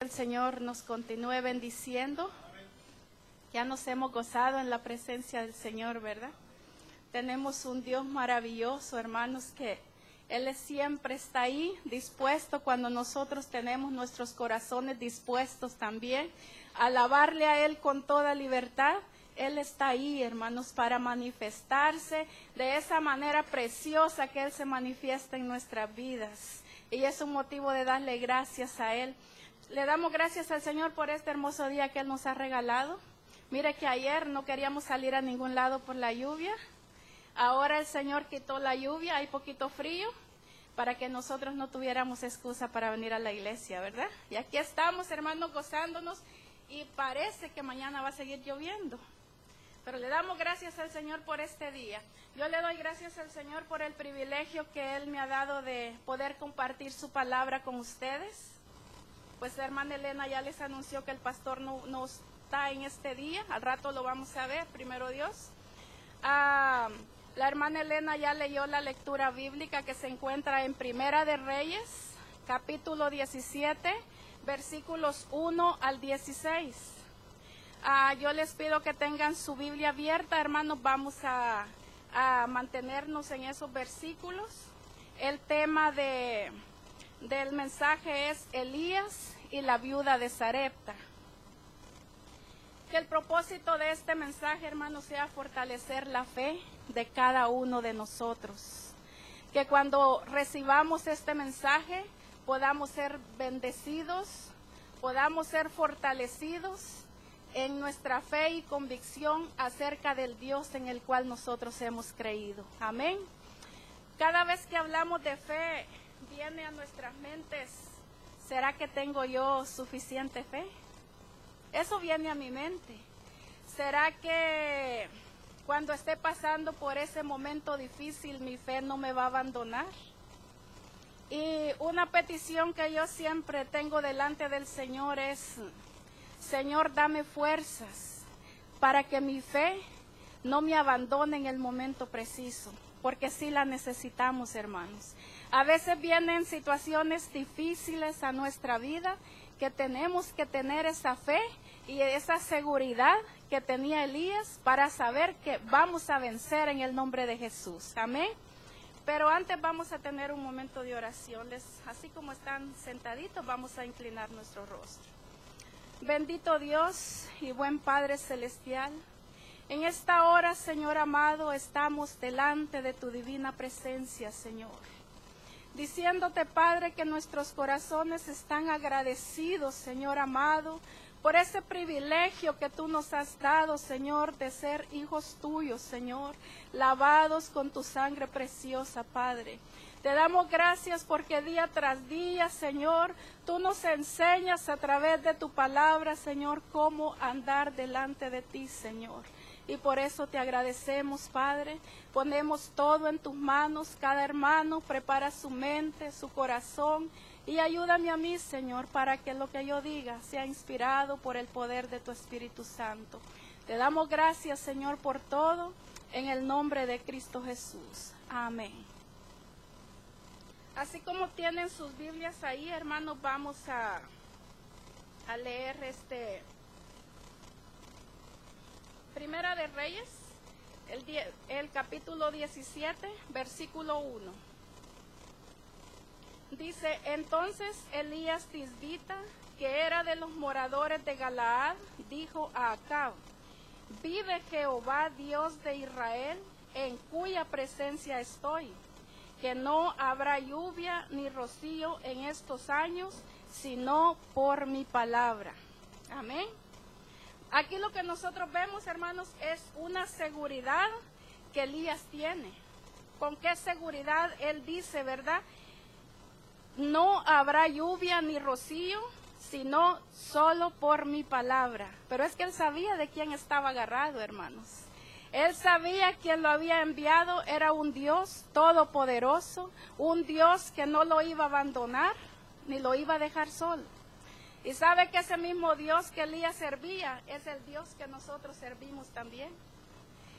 El Señor nos continúe bendiciendo. Ya nos hemos gozado en la presencia del Señor, ¿verdad? Tenemos un Dios maravilloso, hermanos, que Él siempre está ahí, dispuesto cuando nosotros tenemos nuestros corazones dispuestos también a alabarle a Él con toda libertad. Él está ahí, hermanos, para manifestarse de esa manera preciosa que Él se manifiesta en nuestras vidas. Y es un motivo de darle gracias a Él. Le damos gracias al Señor por este hermoso día que Él nos ha regalado. Mire que ayer no queríamos salir a ningún lado por la lluvia. Ahora el Señor quitó la lluvia, hay poquito frío, para que nosotros no tuviéramos excusa para venir a la iglesia, ¿verdad? Y aquí estamos, hermanos, gozándonos y parece que mañana va a seguir lloviendo. Pero le damos gracias al Señor por este día. Yo le doy gracias al Señor por el privilegio que Él me ha dado de poder compartir su palabra con ustedes. Pues la hermana Elena ya les anunció que el pastor no está en este día. Al rato lo vamos a ver, primero Dios. La hermana Elena ya leyó la lectura bíblica que se encuentra en Primera de Reyes, capítulo 17, versículos 1 al 16. Yo les pido que tengan su Biblia abierta, hermanos. Vamos a mantenernos en esos versículos. El tema del mensaje es Elías y la viuda de Sarepta. Que el propósito de este mensaje, hermanos, sea fortalecer la fe de cada uno de nosotros. Que cuando recibamos este mensaje podamos ser bendecidos, podamos ser fortalecidos en nuestra fe y convicción acerca del Dios en el cual nosotros hemos creído. Amén. Cada vez que hablamos de fe, viene a nuestras mentes, ¿será que tengo yo suficiente fe? Eso viene a mi mente. ¿Será que cuando esté pasando por ese momento difícil, mi fe no me va a abandonar? Y una petición que yo siempre tengo delante del Señor es: Señor, dame fuerzas para que mi fe no me abandone en el momento preciso, porque sí la necesitamos, hermanos. A veces vienen situaciones difíciles a nuestra vida que tenemos que tener esa fe y esa seguridad que tenía Elías para saber que vamos a vencer en el nombre de Jesús. Amén. Pero antes vamos a tener un momento de oración. Así como están sentaditos, vamos a inclinar nuestro rostro. Bendito Dios y buen Padre Celestial, en esta hora, Señor amado, estamos delante de tu divina presencia, Señor. Diciéndote, Padre, que nuestros corazones están agradecidos, Señor amado, por ese privilegio que tú nos has dado, Señor, de ser hijos tuyos, Señor, lavados con tu sangre preciosa, Padre. Te damos gracias porque día tras día, Señor, tú nos enseñas a través de tu palabra, Señor, cómo andar delante de ti, Señor. Y por eso te agradecemos, Padre. Ponemos todo en tus manos. Cada hermano prepara su mente, su corazón. Y ayúdame a mí, Señor, para que lo que yo diga sea inspirado por el poder de tu Espíritu Santo. Te damos gracias, Señor, por todo. En el nombre de Cristo Jesús. Amén. Así como tienen sus Biblias ahí, hermanos, vamos a leer Primera de Reyes, el capítulo 17, versículo 1. Dice: entonces Elías Tisbita, que era de los moradores de Galaad, dijo a Acab: vive Jehová, Dios de Israel, en cuya presencia estoy, que no habrá lluvia ni rocío en estos años, sino por mi palabra. Amén. Aquí lo que nosotros vemos, hermanos, es una seguridad que Elías tiene. ¿Con qué seguridad él dice, verdad? No habrá lluvia ni rocío, sino solo por mi palabra. Pero es que él sabía de quién estaba agarrado, hermanos. Él sabía quién lo había enviado, era un Dios todopoderoso, un Dios que no lo iba a abandonar, ni lo iba a dejar solo. Y sabe que ese mismo Dios que Elías servía es el Dios que nosotros servimos también.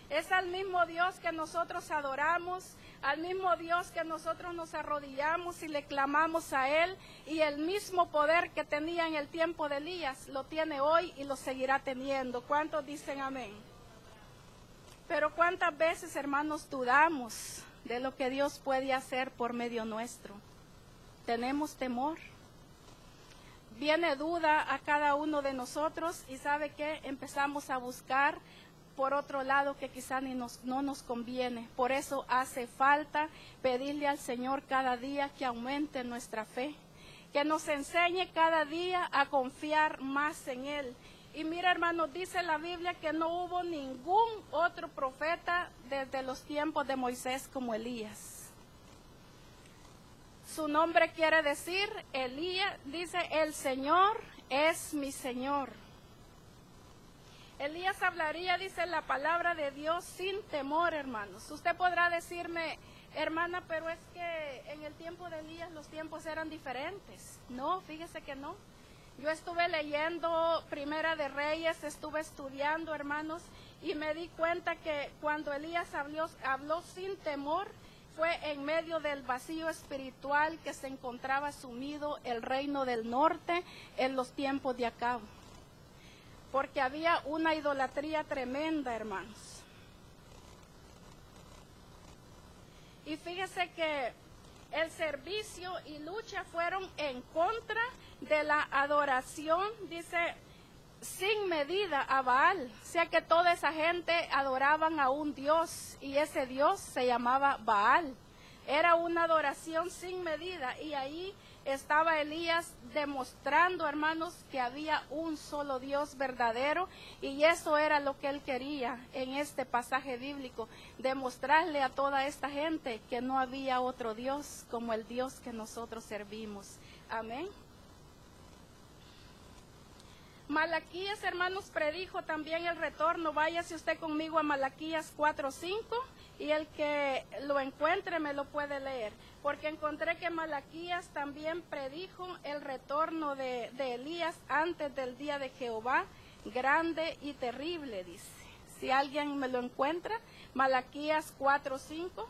Es al mismo Dios que nosotros adoramos, al mismo Dios que nosotros nos arrodillamos y le clamamos a Él, y el mismo poder que tenía en el tiempo de Elías lo tiene hoy y lo seguirá teniendo. ¿Cuántos dicen amén? Pero cuántas veces, hermanos, dudamos de lo que Dios puede hacer por medio nuestro. Tenemos temor. Viene duda a cada uno de nosotros y ¿sabe qué? Empezamos a buscar por otro lado que quizá no nos conviene. Por eso hace falta pedirle al Señor cada día que aumente nuestra fe, que nos enseñe cada día a confiar más en Él. Y mira, hermanos, dice la Biblia que no hubo ningún otro profeta desde los tiempos de Moisés como Elías. Su nombre quiere decir, Elías, dice, el Señor es mi Señor. Elías hablaría, dice la palabra de Dios, sin temor, hermanos. Usted podrá decirme, hermana, pero es que en el tiempo de Elías los tiempos eran diferentes. No, fíjese que no. Yo estuve leyendo Primera de Reyes, estuve estudiando, hermanos, y me di cuenta que cuando Elías habló sin temor, fue en medio del vacío espiritual que se encontraba sumido el reino del norte en los tiempos de Acab. Porque había una idolatría tremenda, hermanos. Y fíjese que el servicio y lucha fueron en contra de la adoración, dice, sin medida a Baal. O sea que toda esa gente adoraban a un Dios y ese Dios se llamaba Baal. Era una adoración sin medida y ahí estaba Elías demostrando, hermanos, que había un solo Dios verdadero, y eso era lo que él quería en este pasaje bíblico, demostrarle a toda esta gente que no había otro Dios como el Dios que nosotros servimos. Amén. Malaquías, hermanos, predijo también el retorno. Váyase usted conmigo a Malaquías 4:5 y el que lo encuentre me lo puede leer, porque encontré que Malaquías también predijo el retorno de Elías antes del día de Jehová, grande y terrible, dice. Si alguien me lo encuentra, Malaquías 4:5.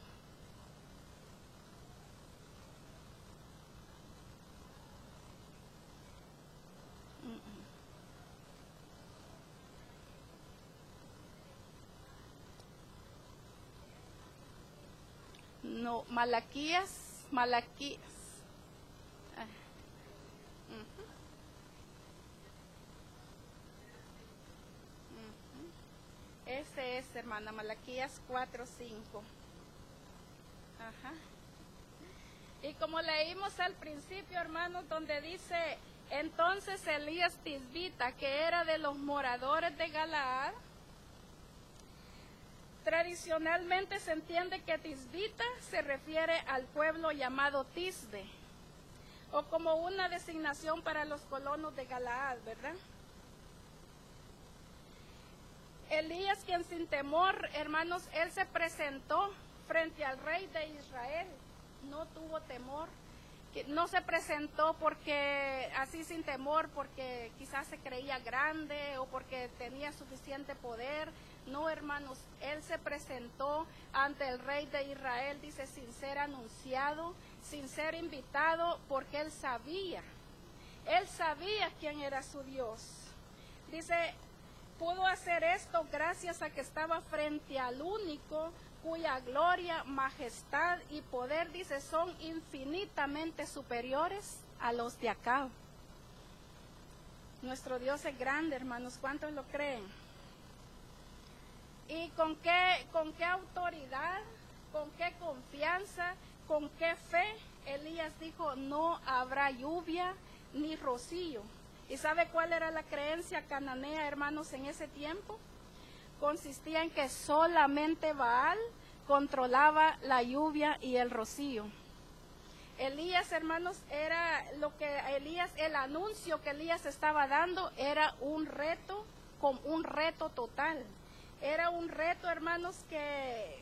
No, Malaquías. Ese es, hermana, Malaquías 4:5. Ajá. Y como leímos al principio, hermanos, donde dice, entonces Elías Tisbita, que era de los moradores de Galaad. Tradicionalmente se entiende que Tisbita se refiere al pueblo llamado Tisbe, o como una designación para los colonos de Galaad, ¿verdad? Elías, quien sin temor, hermanos, él se presentó frente al rey de Israel, no tuvo temor, no se presentó porque así sin temor, porque quizás se creía grande o porque tenía suficiente poder. No, hermanos, él se presentó ante el rey de Israel, dice, sin ser anunciado, sin ser invitado, porque él sabía quién era su Dios. Dice, pudo hacer esto gracias a que estaba frente al único cuya gloria, majestad y poder, dice, son infinitamente superiores a los de acá. Nuestro Dios es grande, hermanos, ¿cuántos lo creen? ¿Y con qué autoridad, con qué confianza, con qué fe Elías dijo, no habrá lluvia ni rocío? ¿Y sabe cuál era la creencia cananea, hermanos, en ese tiempo? Consistía en que solamente Baal controlaba la lluvia y el rocío. Elías, hermanos, el anuncio que Elías estaba dando era un reto total. Era un reto, hermanos, que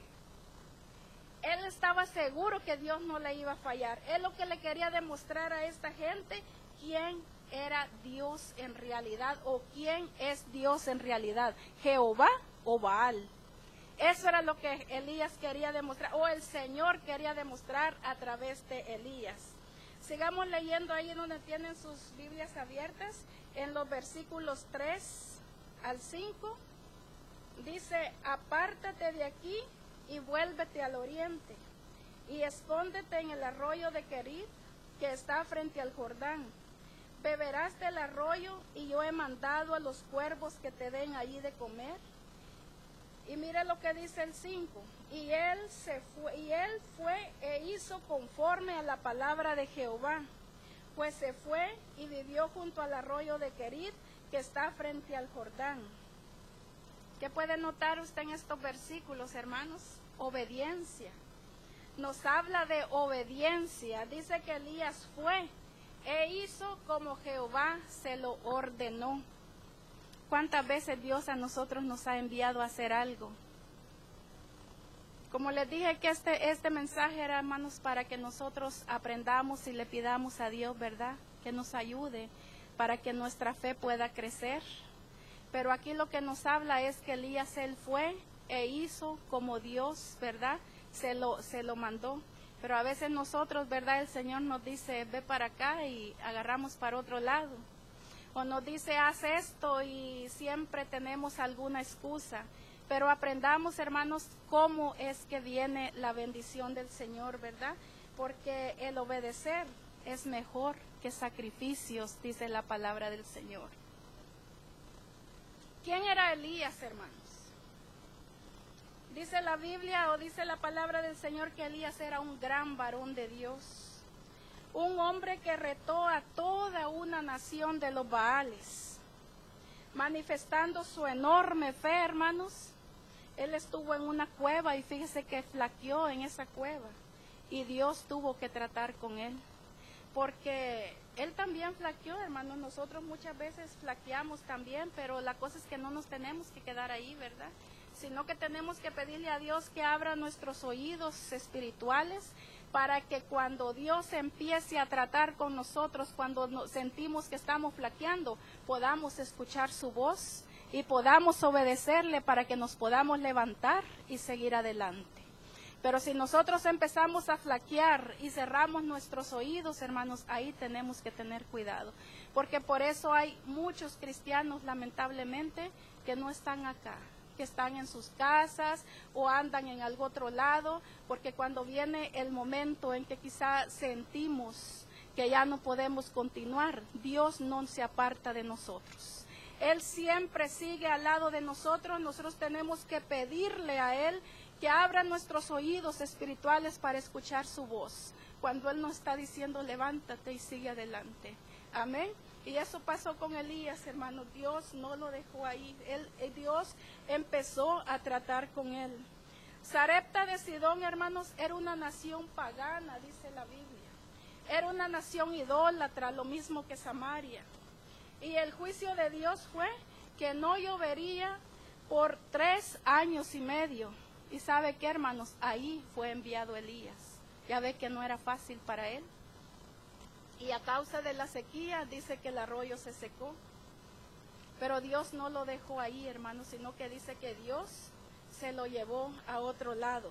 él estaba seguro que Dios no le iba a fallar. Él lo que le quería demostrar a esta gente, quién era Dios en realidad, o quién es Dios en realidad, Jehová o Baal. Eso era lo que Elías quería demostrar, o el Señor quería demostrar a través de Elías. Sigamos leyendo ahí donde tienen sus Biblias abiertas, en los versículos 3 al 5. Dice: apártate de aquí y vuélvete al oriente, y escóndete en el arroyo de Querit, que está frente al Jordán. Beberás del arroyo, y yo he mandado a los cuervos que te den allí de comer. Y mire lo que dice el 5. Y él fue e hizo conforme a la palabra de Jehová, pues se fue y vivió junto al arroyo de Querit, que está frente al Jordán. ¿Qué puede notar usted en estos versículos, hermanos? Obediencia. Nos habla de obediencia. Dice que Elías fue e hizo como Jehová se lo ordenó. ¿Cuántas veces Dios a nosotros nos ha enviado a hacer algo? Como les dije que este mensaje era, hermanos, para que nosotros aprendamos y le pidamos a Dios, ¿verdad?, que nos ayude para que nuestra fe pueda crecer. Pero aquí lo que nos habla es que Elías, él fue e hizo como Dios, ¿verdad?, se lo mandó. Pero a veces nosotros, ¿verdad?, el Señor nos dice, ve para acá, y agarramos para otro lado. O nos dice, haz esto, y siempre tenemos alguna excusa. Pero aprendamos, hermanos, cómo es que viene la bendición del Señor, ¿verdad? Porque el obedecer es mejor que sacrificios, dice la palabra del Señor. ¿Quién era Elías, hermanos? Dice la Biblia, o dice la palabra del Señor, que Elías era un gran varón de Dios. Un hombre que retó a toda una nación de los Baales, manifestando su enorme fe, hermanos. Él estuvo en una cueva y fíjese que flaqueó en esa cueva, y Dios tuvo que tratar con él, porque él también flaqueó, hermanos. Nosotros muchas veces flaqueamos también, pero la cosa es que no nos tenemos que quedar ahí, ¿verdad?, sino que tenemos que pedirle a Dios que abra nuestros oídos espirituales, para que cuando Dios empiece a tratar con nosotros, cuando sentimos que estamos flaqueando, podamos escuchar su voz y podamos obedecerle, para que nos podamos levantar y seguir adelante. Pero si nosotros empezamos a flaquear y cerramos nuestros oídos, hermanos, ahí tenemos que tener cuidado, porque por eso hay muchos cristianos, lamentablemente, que no están acá, que están en sus casas o andan en algún otro lado, porque cuando viene el momento en que quizá sentimos que ya no podemos continuar, Dios no se aparta de nosotros. Él siempre sigue al lado de nosotros. Nosotros tenemos que pedirle a Él que abra nuestros oídos espirituales para escuchar su voz, cuando Él nos está diciendo, levántate y sigue adelante. Amén. Y eso pasó con Elías, hermanos. Dios no lo dejó ahí. Dios empezó a tratar con él. Sarepta de Sidón, hermanos, era una nación pagana, dice la Biblia. Era una nación idólatra, lo mismo que Samaria. Y el juicio de Dios fue que no llovería por 3 años y medio. Y ¿sabe qué, hermanos? Ahí fue enviado Elías. Ya ve que no era fácil para él. Y a causa de la sequía, dice que el arroyo se secó. Pero Dios no lo dejó ahí, hermanos, sino que dice que Dios se lo llevó a otro lado.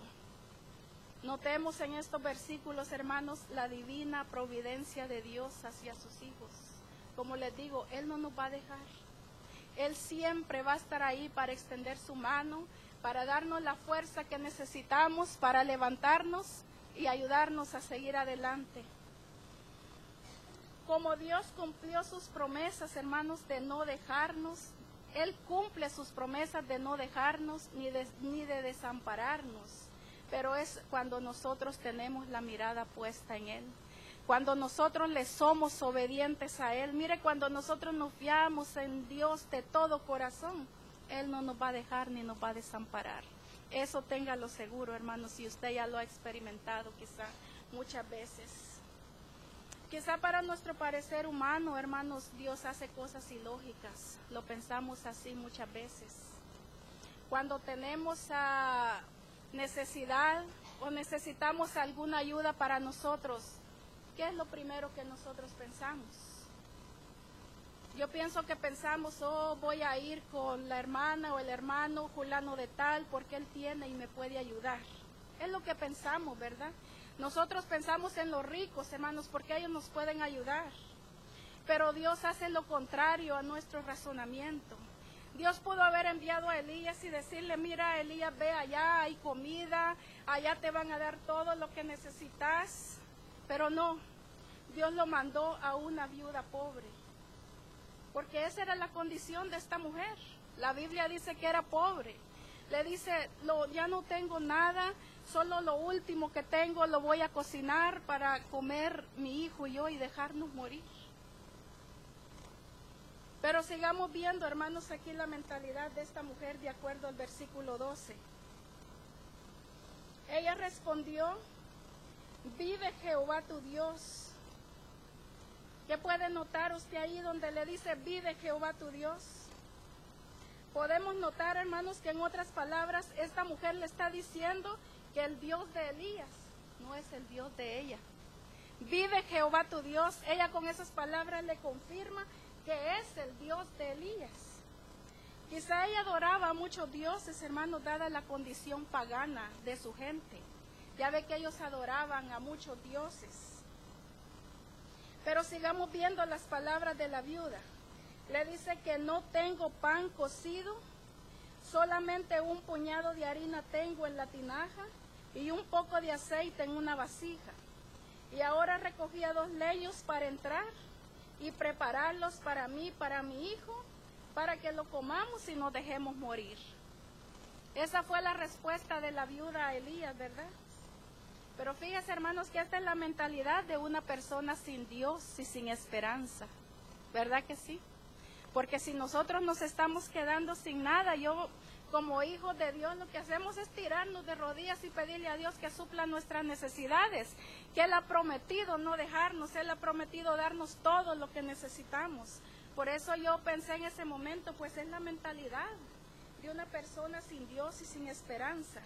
Notemos en estos versículos, hermanos, la divina providencia de Dios hacia sus hijos. Como les digo, Él no nos va a dejar. Él siempre va a estar ahí para extender su mano, para darnos la fuerza que necesitamos, para levantarnos y ayudarnos a seguir adelante. Como Dios cumplió sus promesas, hermanos, de no dejarnos, Él cumple sus promesas de no dejarnos ni de desampararnos. Pero es cuando nosotros tenemos la mirada puesta en Él, cuando nosotros le somos obedientes a Él. Mire, cuando nosotros nos fiamos en Dios de todo corazón, Él no nos va a dejar ni nos va a desamparar. Eso téngalo seguro, hermanos, si usted ya lo ha experimentado quizá muchas veces. Quizá para nuestro parecer humano, hermanos, Dios hace cosas ilógicas. Lo pensamos así muchas veces. Cuando tenemos necesidad o necesitamos alguna ayuda para nosotros, ¿qué es lo primero que nosotros pensamos? Yo pienso que pensamos, oh, voy a ir con la hermana o el hermano fulano de tal porque él tiene y me puede ayudar. Es lo que pensamos, ¿verdad? Nosotros pensamos en los ricos, hermanos, porque ellos nos pueden ayudar. Pero Dios hace lo contrario a nuestro razonamiento. Dios pudo haber enviado a Elías y decirle, mira, Elías, ve allá, hay comida, allá te van a dar todo lo que necesitas. Pero no, Dios lo mandó a una viuda pobre. Porque esa era la condición de esta mujer. La Biblia dice que era pobre. Le dice, ya no tengo nada, solo lo último que tengo lo voy a cocinar para comer mi hijo y yo y dejarnos morir. Pero sigamos viendo, hermanos, aquí la mentalidad de esta mujer de acuerdo al versículo 12. Ella respondió, vive Jehová tu Dios. ¿Qué puede notar usted ahí donde le dice, vive Jehová tu Dios? Podemos notar, hermanos, que en otras palabras, esta mujer le está diciendo que el Dios de Elías no es el Dios de ella. Vive Jehová tu Dios. Ella con esas palabras le confirma que es el Dios de Elías. Quizá ella adoraba a muchos dioses, hermanos, dada la condición pagana de su gente. Ya ve que ellos adoraban a muchos dioses. Pero sigamos viendo las palabras de la viuda. Le dice que no tengo pan cocido, solamente un puñado de harina tengo en la tinaja y un poco de aceite en una vasija. Y ahora recogía 2 leños para entrar y prepararlos para mí, para mi hijo, para que lo comamos y nos dejemos morir. Esa fue la respuesta de la viuda a Elías, ¿verdad? Pero fíjense, hermanos, que esta es la mentalidad de una persona sin Dios y sin esperanza. ¿Verdad que sí? Porque si nosotros nos estamos quedando sin nada, yo como hijos de Dios lo que hacemos es tirarnos de rodillas y pedirle a Dios que supla nuestras necesidades, que Él ha prometido no dejarnos, Él ha prometido darnos todo lo que necesitamos. Por eso yo pensé en ese momento, pues es la mentalidad de una persona sin Dios y sin esperanza.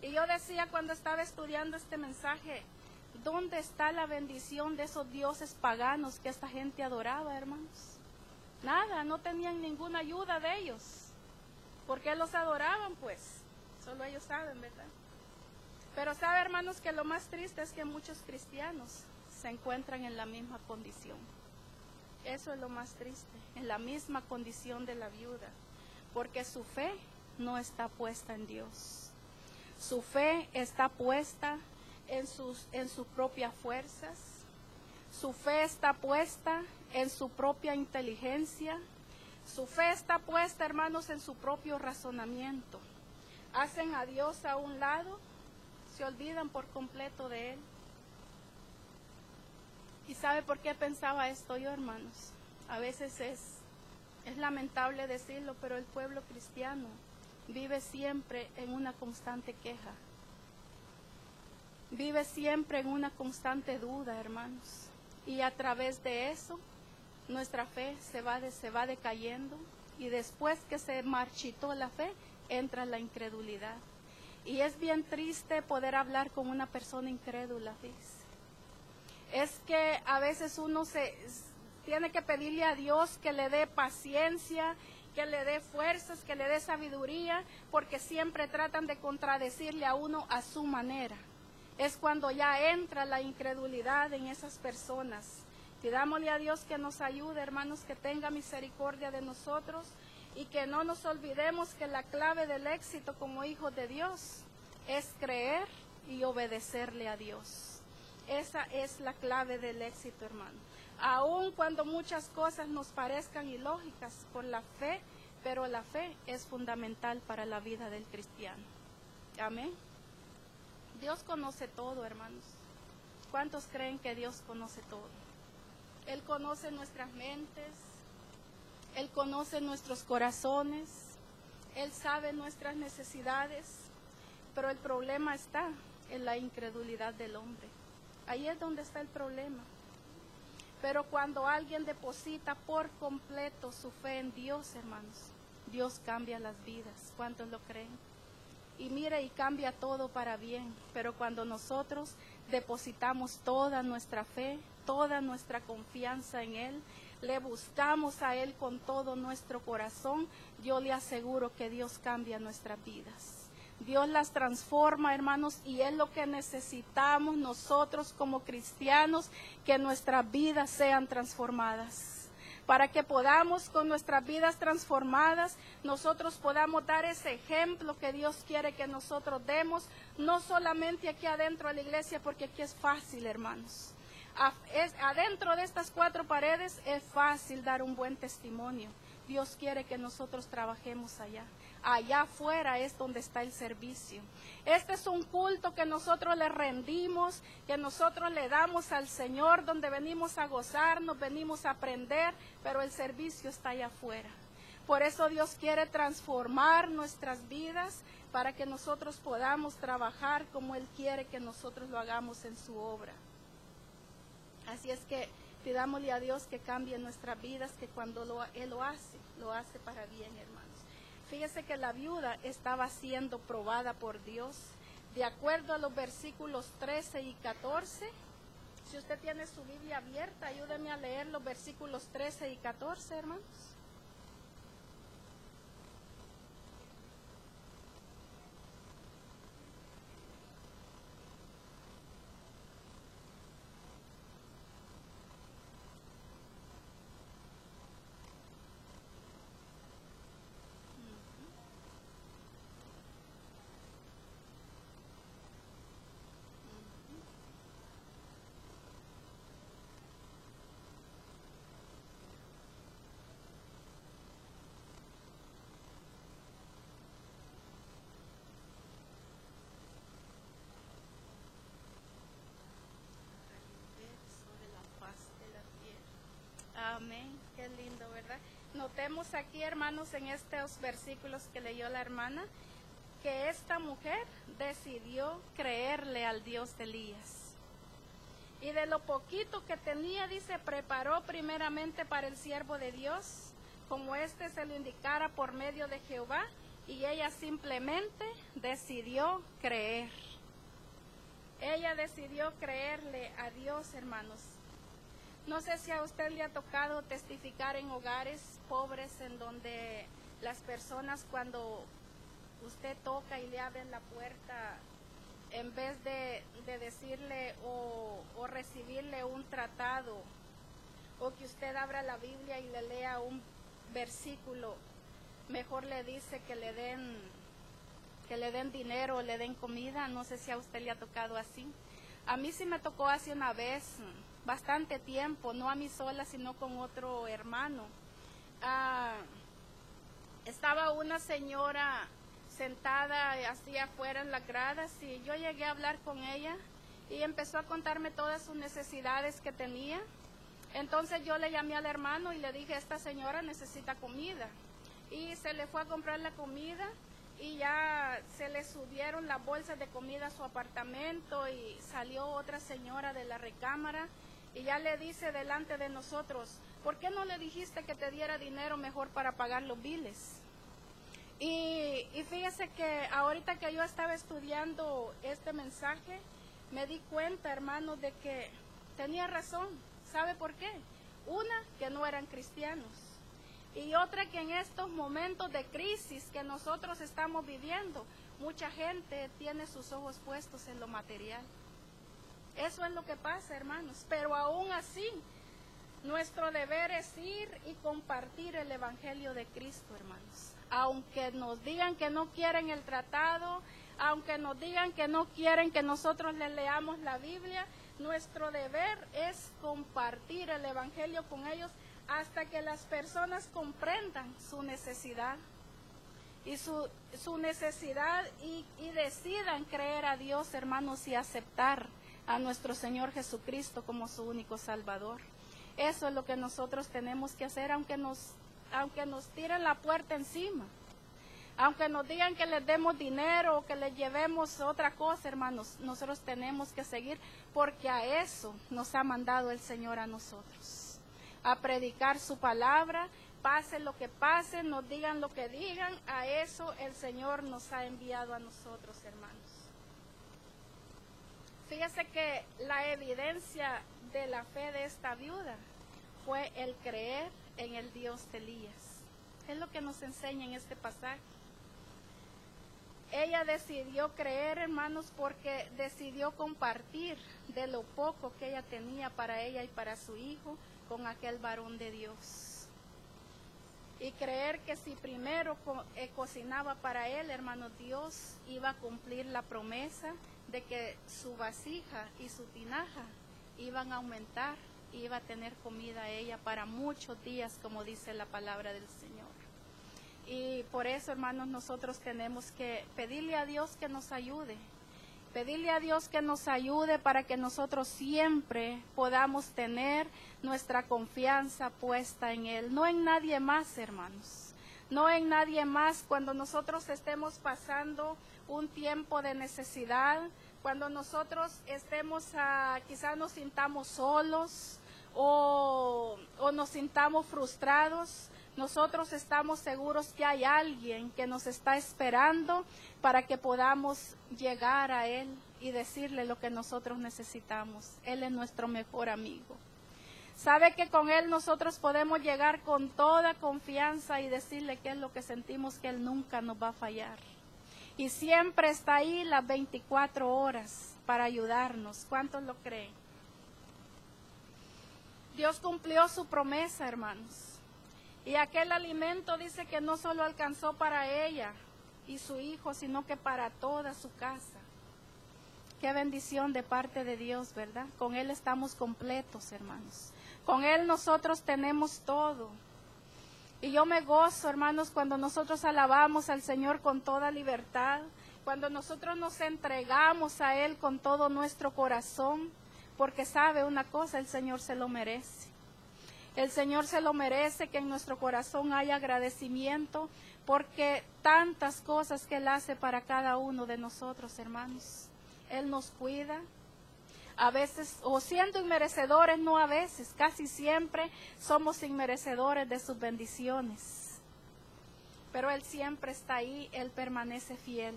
Y yo decía cuando estaba estudiando este mensaje, ¿dónde está la bendición de esos dioses paganos que esta gente adoraba, hermanos? Nada, no tenían ninguna ayuda de ellos. ¿Por qué los adoraban? Pues solo ellos saben, ¿verdad? Pero sabe, hermanos, que lo más triste es que muchos cristianos se encuentran en la misma condición. Eso es lo más triste, en la misma condición de la viuda, porque su fe no está puesta en Dios. Su fe está puesta en sus propias fuerzas. Su fe está puesta en su propia inteligencia. Su fe está puesta, hermanos, en su propio razonamiento. Hacen a Dios a un lado, se olvidan por completo de Él. ¿Y sabe por qué pensaba esto yo, hermanos? A veces es lamentable decirlo, pero el pueblo cristiano vive siempre en una constante queja. Vive siempre en una constante duda, hermanos. Y a través de eso, nuestra fe se va decayendo. Y después que se marchitó la fe, entra la incredulidad. Y es bien triste poder hablar con una persona incrédula, fíjese. Es que a veces uno tiene que pedirle a Dios que le dé paciencia, que le dé fuerzas, que le dé sabiduría, porque siempre tratan de contradecirle a uno a su manera. Es cuando ya entra la incredulidad en esas personas. Pidámosle a Dios que nos ayude, hermanos, que tenga misericordia de nosotros y que no nos olvidemos que la clave del éxito como hijos de Dios es creer y obedecerle a Dios. Esa es la clave del éxito, hermano. Aun cuando muchas cosas nos parezcan ilógicas por la fe, pero la fe es fundamental para la vida del cristiano. Amén. Dios conoce todo, hermanos. ¿Cuántos creen que Dios conoce todo? Él conoce nuestras mentes, Él conoce nuestros corazones, Él sabe nuestras necesidades, pero el problema está en la incredulidad del hombre. Ahí es donde está el problema. Pero cuando alguien deposita por completo su fe en Dios, hermanos, Dios cambia las vidas. ¿Cuántos lo creen? Y mire, y cambia todo para bien. Pero cuando nosotros depositamos toda nuestra fe, toda nuestra confianza en Él, le buscamos a Él con todo nuestro corazón, yo le aseguro que Dios cambia nuestras vidas. Dios las transforma, hermanos, y es lo que necesitamos nosotros como cristianos, que nuestras vidas sean transformadas. Para que podamos, con nuestras vidas transformadas, nosotros podamos dar ese ejemplo que Dios quiere que nosotros demos, no solamente aquí adentro de la iglesia, porque aquí es fácil, hermanos. Adentro de estas 4 paredes es fácil dar un buen testimonio. Dios quiere que nosotros trabajemos allá. Allá afuera es donde está el servicio. Este es un culto que nosotros le rendimos, que nosotros le damos al Señor, donde venimos a gozarnos, venimos a aprender, pero el servicio está allá afuera. Por eso Dios quiere transformar nuestras vidas para que nosotros podamos trabajar como Él quiere que nosotros lo hagamos en su obra. Así es que pidámosle a Dios que cambie nuestras vidas, que cuando Él lo hace para bien, hermanos. Fíjese que la viuda estaba siendo probada por Dios, de acuerdo a los versículos 13 y 14. Si usted tiene su Biblia abierta, ayúdeme a leer los versículos 13 y 14, hermanos. Amén, qué lindo, ¿verdad? Notemos aquí, hermanos, en estos versículos que leyó la hermana, que esta mujer decidió creerle al Dios de Elías. Y de lo poquito que tenía, dice, preparó primeramente para el siervo de Dios, como éste se lo indicara por medio de Jehová, y ella simplemente decidió creer. Ella decidió creerle a Dios, hermanos. No sé si a usted le ha tocado testificar en hogares pobres en donde las personas, cuando usted toca y le abren la puerta, en vez de decirle o recibirle un tratado, o que usted abra la Biblia y le lea un versículo, mejor le dice que le den dinero o le den comida. No sé si a usted le ha tocado así. A mí sí me tocó así una vez, bastante tiempo, no a mí sola, sino con otro hermano. Estaba una señora sentada así afuera en las gradas y yo llegué a hablar con ella y empezó a contarme todas sus necesidades que tenía. Entonces yo le llamé al hermano y le dije, esta señora necesita comida. Y se le fue a comprar la comida y ya se le subieron las bolsas de comida a su apartamento y salió otra señora de la recámara y ya le dice delante de nosotros, ¿por qué no le dijiste que te diera dinero mejor para pagar los biles? Y fíjese que ahorita que yo estaba estudiando este mensaje, me di cuenta, hermanos, de que tenía razón. ¿Sabe por qué? Una, que no eran cristianos. Y otra, que en estos momentos de crisis que nosotros estamos viviendo, mucha gente tiene sus ojos puestos en lo material. Eso es lo que pasa, hermanos. Pero aún así, nuestro deber es ir y compartir el Evangelio de Cristo, hermanos. Aunque nos digan que no quieren el tratado, aunque nos digan que no quieren que nosotros les leamos la Biblia, nuestro deber es compartir el Evangelio con ellos hasta que las personas comprendan su necesidad y su necesidad y decidan creer a Dios, hermanos, y aceptar a nuestro Señor Jesucristo como su único Salvador. Eso es lo que nosotros tenemos que hacer, aunque nos tiren la puerta encima, aunque nos digan que les demos dinero o que les llevemos otra cosa, hermanos, nosotros tenemos que seguir, porque a eso nos ha mandado el Señor a nosotros, a predicar su palabra, pase lo que pase, nos digan lo que digan, a eso el Señor nos ha enviado a nosotros, hermanos. Fíjese que la evidencia de la fe de esta viuda fue el creer en el Dios de Elías. Es lo que nos enseña en este pasaje. Ella decidió creer, hermanos, porque decidió compartir de lo poco que ella tenía para ella y para su hijo con aquel varón de Dios. Y creer que si primero cocinaba para él, hermanos, Dios iba a cumplir la promesa de que su vasija y su tinaja iban a aumentar y iba a tener comida ella para muchos días, como dice la palabra del Señor. Y por eso, hermanos, nosotros tenemos que pedirle a Dios que nos ayude. Pedirle a Dios que nos ayude para que nosotros siempre podamos tener nuestra confianza puesta en Él. No en nadie más, hermanos. No en nadie más. Cuando nosotros estemos pasando un tiempo de necesidad, cuando nosotros estemos, quizás nos sintamos solos o nos sintamos frustrados, nosotros estamos seguros que hay alguien que nos está esperando para que podamos llegar a Él y decirle lo que nosotros necesitamos. Él es nuestro mejor amigo. Sabe que con Él nosotros podemos llegar con toda confianza y decirle qué es lo que sentimos, que Él nunca nos va a fallar. Y siempre está ahí las 24 horas para ayudarnos. ¿Cuántos lo creen? Dios cumplió su promesa, hermanos. Y aquel alimento dice que no solo alcanzó para ella y su hijo, sino que para toda su casa. Qué bendición de parte de Dios, ¿verdad? Con Él estamos completos, hermanos. Con Él nosotros tenemos todo. Y yo me gozo, hermanos, cuando nosotros alabamos al Señor con toda libertad, cuando nosotros nos entregamos a Él con todo nuestro corazón, porque sabe una cosa, el Señor se lo merece. El Señor se lo merece, que en nuestro corazón haya agradecimiento, porque tantas cosas que Él hace para cada uno de nosotros, hermanos. Él nos cuida, a veces, o siendo inmerecedores, no a veces, casi siempre somos inmerecedores de sus bendiciones. Pero Él siempre está ahí, Él permanece fiel.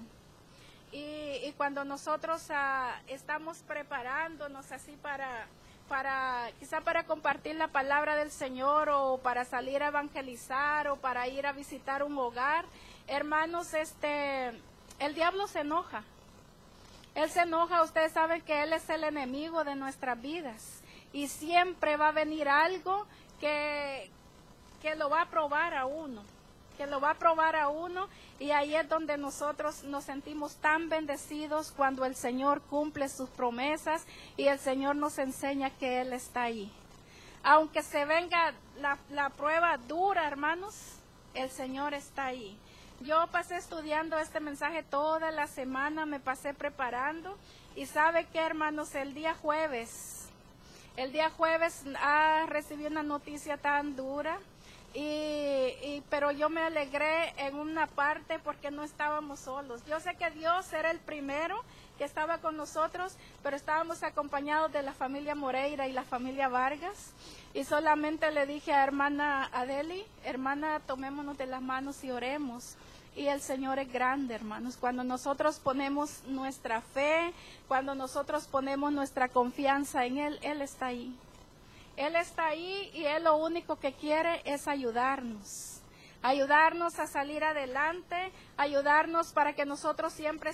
Y cuando nosotros estamos preparándonos así quizá para compartir la palabra del Señor, o para salir a evangelizar, o para ir a visitar un hogar, hermanos, el diablo se enoja. Él se enoja, ustedes saben que Él es el enemigo de nuestras vidas. Y siempre va a venir algo que lo va a probar a uno. Y ahí es donde nosotros nos sentimos tan bendecidos, cuando el Señor cumple sus promesas y el Señor nos enseña que Él está ahí. Aunque se venga la prueba dura, hermanos, el Señor está ahí. Yo pasé estudiando este mensaje toda la semana, me pasé preparando, y sabe que, hermanos, el día jueves recibí una noticia tan dura. Pero yo me alegré en una parte porque no estábamos solos. Yo sé que Dios era el primero que estaba con nosotros, pero estábamos acompañados de la familia Moreira y la familia Vargas. Y solamente le dije a hermana Adeli, hermana, tomémonos de las manos y oremos. Y el Señor es grande, hermanos. Cuando nosotros ponemos nuestra fe, cuando nosotros ponemos nuestra confianza en Él, Él está ahí. Él está ahí, y Él lo único que quiere es ayudarnos a salir adelante, ayudarnos para que nosotros siempre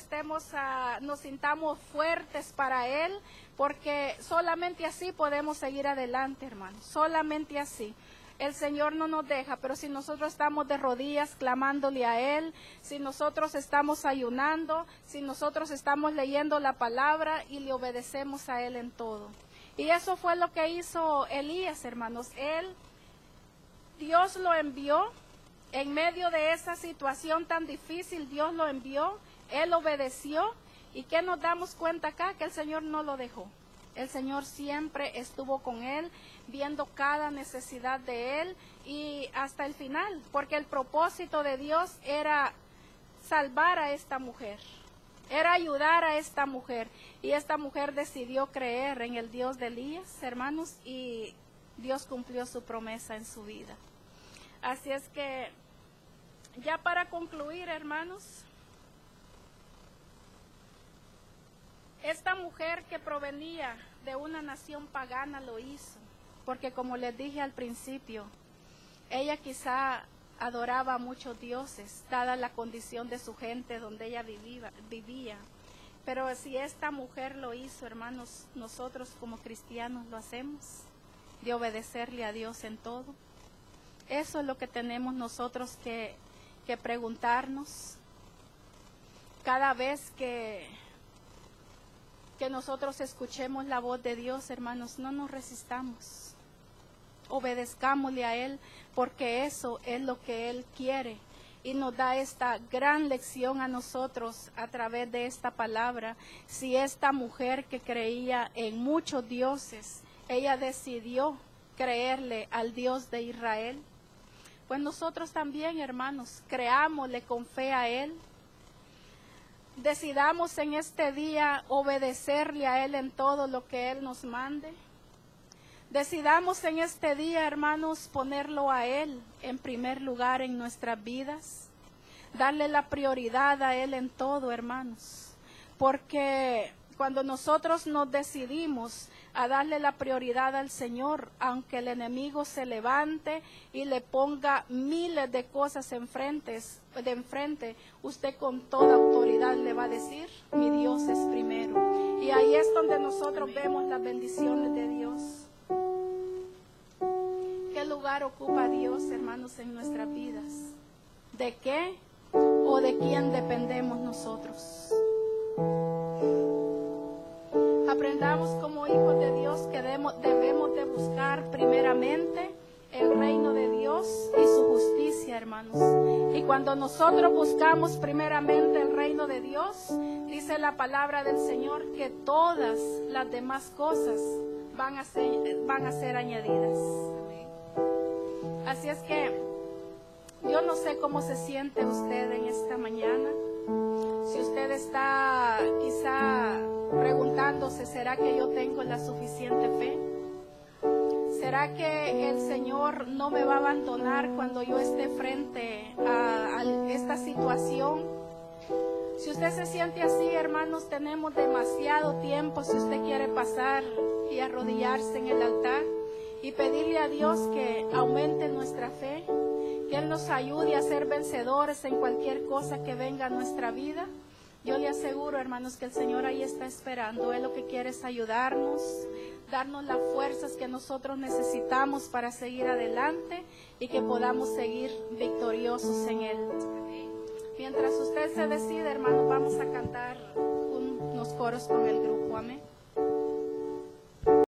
nos sintamos fuertes para Él, porque solamente así podemos seguir adelante, hermanos, solamente así. El Señor no nos deja, pero si nosotros estamos de rodillas clamándole a Él, si nosotros estamos ayunando, si nosotros estamos leyendo la palabra y le obedecemos a Él en todo. Y eso fue lo que hizo Elías, hermanos. Dios lo envió en medio de esa situación tan difícil. Dios lo envió, Él obedeció. ¿Y qué nos damos cuenta acá? Que el Señor no lo dejó. El Señor siempre estuvo con él, viendo cada necesidad de él, y hasta el final, porque el propósito de Dios era salvar a esta mujer. Era ayudar a esta mujer, y esta mujer decidió creer en el Dios de Elías, hermanos, y Dios cumplió su promesa en su vida. Así es que, ya para concluir, hermanos, esta mujer que provenía de una nación pagana lo hizo, porque como les dije al principio, ella quizá adoraba a muchos dioses, dada la condición de su gente donde ella vivía. Pero si esta mujer lo hizo, hermanos, nosotros como cristianos lo hacemos, de obedecerle a Dios en todo. Eso es lo que tenemos nosotros que preguntarnos cada vez que nosotros escuchemos la voz de Dios, hermanos. No nos resistamos, obedezcámosle a Él, porque eso es lo que Él quiere. Y nos da esta gran lección a nosotros a través de esta palabra. Si esta mujer que creía en muchos dioses, ella decidió creerle al Dios de Israel, pues nosotros también, hermanos, creámosle con fe a Él. Decidamos en este día obedecerle a Él en todo lo que Él nos mande. Decidamos en este día, hermanos, ponerlo a Él en primer lugar en nuestras vidas. Darle la prioridad a Él en todo, hermanos. Porque cuando nosotros nos decidimos a darle la prioridad al Señor, aunque el enemigo se levante y le ponga miles de cosas enfrente, usted con toda autoridad le va a decir, mi Dios es primero. Y ahí es donde nosotros vemos las bendiciones de Dios. ¿Qué lugar ocupa Dios, hermanos, en nuestras vidas? ¿De qué o de quién dependemos nosotros? Aprendamos como hijos de Dios que debemos de buscar primeramente el reino de Dios y su justicia, hermanos. Y cuando nosotros buscamos primeramente el reino de Dios, dice la palabra del Señor que todas las demás cosas van a ser añadidas. Así es que yo no sé cómo se siente usted en esta mañana. Si usted está quizá preguntándose, ¿será que yo tengo la suficiente fe? ¿Será que el Señor no me va a abandonar cuando yo esté frente a esta situación? Si usted se siente así, hermanos, tenemos demasiado tiempo. Si usted quiere pasar y arrodillarse en el altar y pedirle a Dios que aumente nuestra fe, que Él nos ayude a ser vencedores en cualquier cosa que venga a nuestra vida. Yo le aseguro, hermanos, que el Señor ahí está esperando. Él lo que quiere es ayudarnos, darnos las fuerzas que nosotros necesitamos para seguir adelante y que podamos seguir victoriosos en Él. Mientras usted se decide, hermanos, vamos a cantar unos coros con el grupo. Amén.